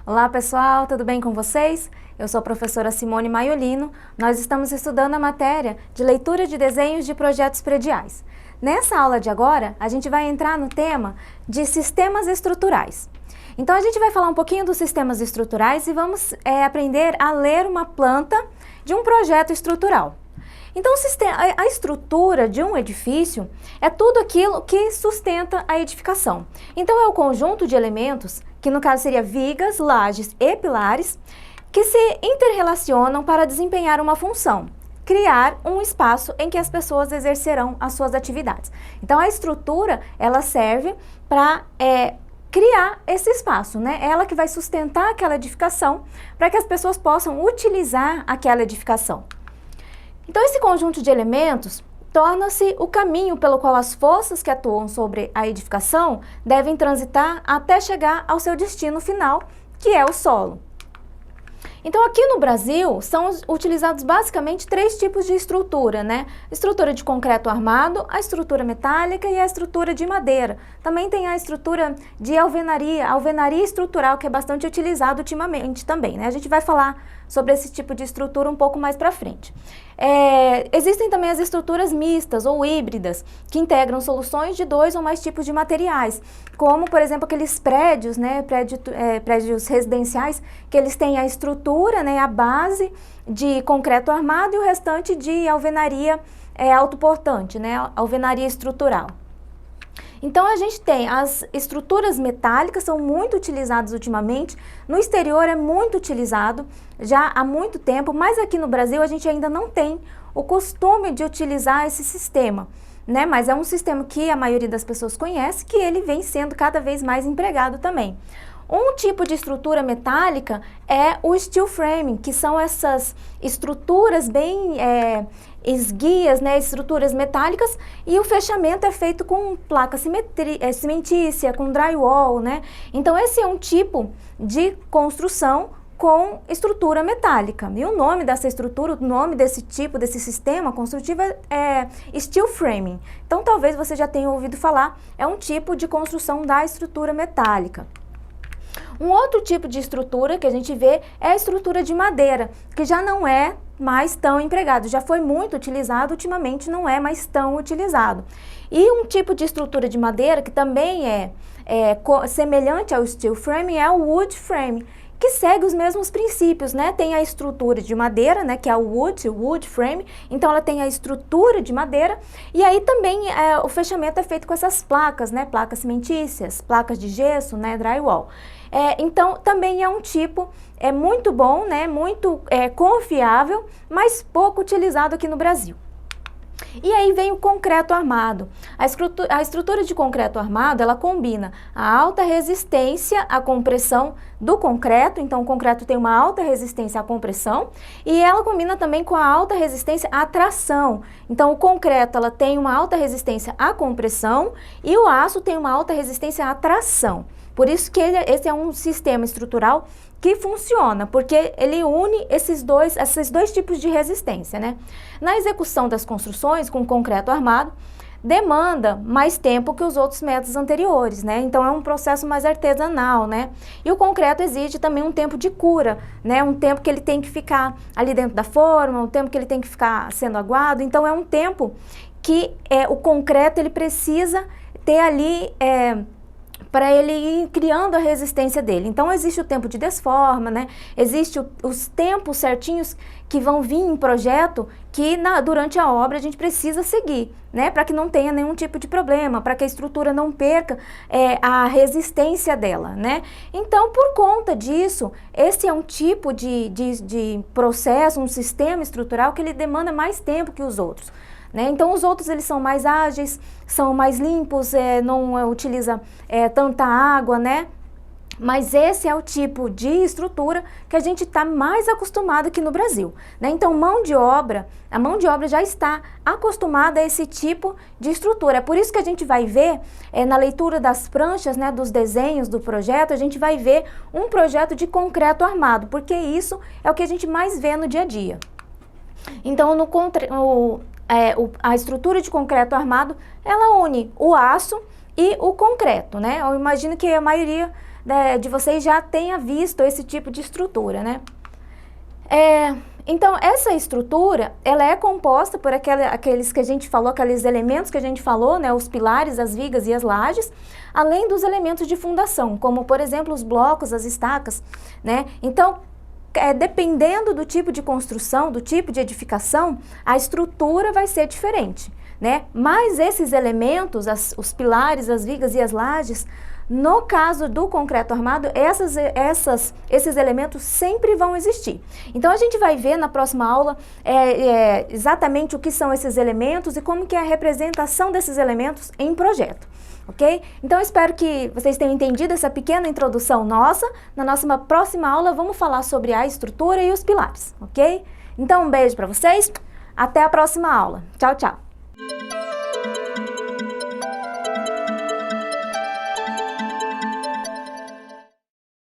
Olá pessoal, tudo bem com vocês? Eu sou a professora Simone Maiolino. Nós estamos estudando a matéria de leitura de desenhos de projetos prediais. Nessa aula de agora, a gente vai entrar no tema de sistemas estruturais. Então a gente vai falar um pouquinho dos sistemas estruturais e vamos aprender a ler uma planta de um projeto estrutural. Então a estrutura de um edifício é tudo aquilo que sustenta a edificação. Então é o conjunto de elementos, que no caso seria vigas, lajes e pilares, que se interrelacionam para desempenhar uma função, criar um espaço em que as pessoas exercerão as suas atividades. Então a estrutura, ela serve para criar esse espaço, né? Ela que vai sustentar aquela edificação para que as pessoas possam utilizar aquela edificação. Então esse conjunto de elementos torna-se o caminho pelo qual as forças que atuam sobre a edificação devem transitar até chegar ao seu destino final, que é o solo. Então aqui no Brasil são utilizados basicamente três tipos de estrutura, né? Estrutura de concreto armado, a estrutura metálica e a estrutura de madeira. Também tem a estrutura de alvenaria estrutural, que é bastante utilizado ultimamente também, né? A gente vai falar sobre esse tipo de estrutura um pouco mais para frente. Existem também as estruturas mistas ou híbridas, que integram soluções de dois ou mais tipos de materiais, como, por exemplo, aqueles prédios, né, prédios residenciais, que eles têm a estrutura, né, a base de concreto armado e o restante de alvenaria autoportante, né, alvenaria estrutural. Então a gente tem as estruturas metálicas, são muito utilizadas ultimamente, no exterior é muito utilizado já há muito tempo, mas aqui no Brasil a gente ainda não tem o costume de utilizar esse sistema, né? Mas é um sistema que a maioria das pessoas conhece, que ele vem sendo cada vez mais empregado também. Um tipo de estrutura metálica é o steel framing, que são essas estruturas bem esguias, né, estruturas metálicas, e o fechamento é feito com placa cimentícia, com drywall, né? Então esse é um tipo de construção com estrutura metálica. E o nome dessa estrutura, o nome desse tipo, desse sistema construtivo é steel framing. Então talvez você já tenha ouvido falar, é um tipo de construção da estrutura metálica. Um outro tipo de estrutura que a gente vê é a estrutura de madeira, que já não é mais tão empregado, já foi muito utilizado, ultimamente não é mais tão utilizado. E um tipo de estrutura de madeira que também é semelhante ao steel frame é o wood frame, que segue os mesmos princípios, né? Tem a estrutura de madeira, né, que é o wood frame, então ela tem a estrutura de madeira, e aí também o fechamento é feito com essas placas, né, placas cimentícias, placas de gesso, né, drywall. Então também é um tipo muito bom, né, muito confiável, mas pouco utilizado aqui no Brasil. E aí vem o concreto armado. A estrutura de concreto armado, ela combina a alta resistência à compressão do concreto, então o concreto tem uma alta resistência à compressão, e ela combina também com a alta resistência à tração. Então o concreto, ela tem uma alta resistência à compressão e o aço tem uma alta resistência à tração. Por isso que esse é um sistema estrutural que funciona, porque ele une esses dois tipos de resistência, né? Na execução das construções com concreto armado, demanda mais tempo que os outros métodos anteriores, né? Então é um processo mais artesanal, né? E o concreto exige também um tempo de cura, né? Um tempo que ele tem que ficar ali dentro da forma, um tempo que ele tem que ficar sendo aguado. Então é um tempo que o concreto ele precisa ter ali para ele ir criando a resistência dele. Então existe o tempo de desforma, né? Existe os tempos certinhos que vão vir em projeto que durante a obra a gente precisa seguir, né? Para que não tenha nenhum tipo de problema, para que a estrutura não perca a resistência dela, né? Então, por conta disso, esse é um tipo de processo, um sistema estrutural que ele demanda mais tempo que os outros. Né? Então os outros eles são mais ágeis, são mais limpos, não utiliza tanta água, né? Mas esse é o tipo de estrutura que a gente está mais acostumado aqui no Brasil, né? Então a mão de obra já está acostumada a esse tipo de estrutura. É por isso que a gente vai ver na leitura das pranchas, né, dos desenhos do projeto, a gente vai ver um projeto de concreto armado, porque isso é o que a gente mais vê no dia a dia. Então a estrutura de concreto armado, ela une o aço e o concreto, né? Eu imagino que a maioria de vocês já tenha visto esse tipo de estrutura, né? Então, essa estrutura, ela é composta por aqueles que a gente falou, aqueles elementos que a gente falou, né, os pilares, as vigas e as lajes, além dos elementos de fundação, como, por exemplo, os blocos, as estacas, né? Então, dependendo do tipo de construção, do tipo de edificação, a estrutura vai ser diferente, né? Mas esses elementos, os pilares, as vigas e as lajes, no caso do concreto armado, esses elementos sempre vão existir. Então, a gente vai ver na próxima aula exatamente o que são esses elementos e como que é a representação desses elementos em projeto, ok? Então, espero que vocês tenham entendido essa pequena introdução nossa. Na nossa próxima aula, vamos falar sobre a estrutura e os pilares, ok? Então, um beijo para vocês, até a próxima aula. Tchau, tchau!